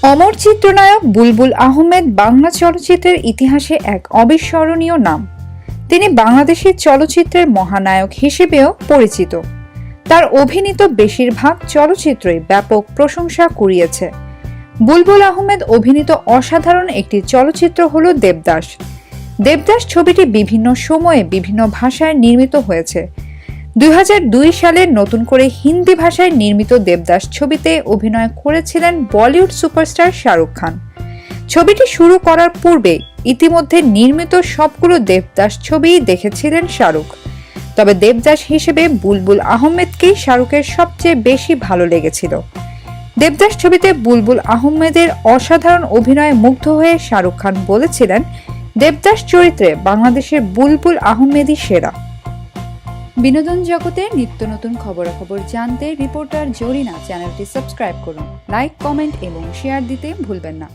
অমর চিত্রনায়ক বুলবুল আহমেদ বাংলা চলচ্চিত্রের ইতিহাসে এক অবিস্মরণীয় নাম। তিনি বাংলাদেশের চলচ্চিত্রের মহানায়ক হিসেবেও পরিচিত। তার অভিনীত বেশিরভাগ চলচ্চিত্রই ব্যাপক প্রশংসা কুড়িয়েছে। বুলবুল আহমেদ অভিনীত অসাধারণ একটি চলচ্চিত্র হল দেবদাস। দেবদাস ছবিটি বিভিন্ন সময়ে বিভিন্ন ভাষায় নির্মিত হয়েছে। 2002 সালে নতুন করে হিন্দি ভাষায় নির্মিত দেবদাস ছবিতে অভিনয় করেছিলেন বলিউড সুপারস্টার শাহরুখ খান। ছবিটি শুরু করার পূর্বে ইতিমধ্যে নির্মিত সবগুলো দেবদাস ছবিই দেখেছিলেন শাহরুখ। তবে দেবদাস হিসেবে বুলবুল আহমেদকেই শাহরুখের সবচেয়ে বেশি ভালো লেগেছিল। দেবদাস ছবিতে বুলবুল আহমেদের অসাধারণ অভিনয়ে মুগ্ধ হয়ে শাহরুখ খান বলেছিলেন, দেবদাস চরিত্রে বাংলাদেশের বুলবুল আহমেদই সেরা। বিনোদন জগতের নিত্য নতুন খবরাখবর জানতে রিপোর্টার জরিনা চ্যানেলটি সাবস্ক্রাইব করুন, লাইক, কমেন্ট এবং শেয়ার দিতে ভুলবেন না।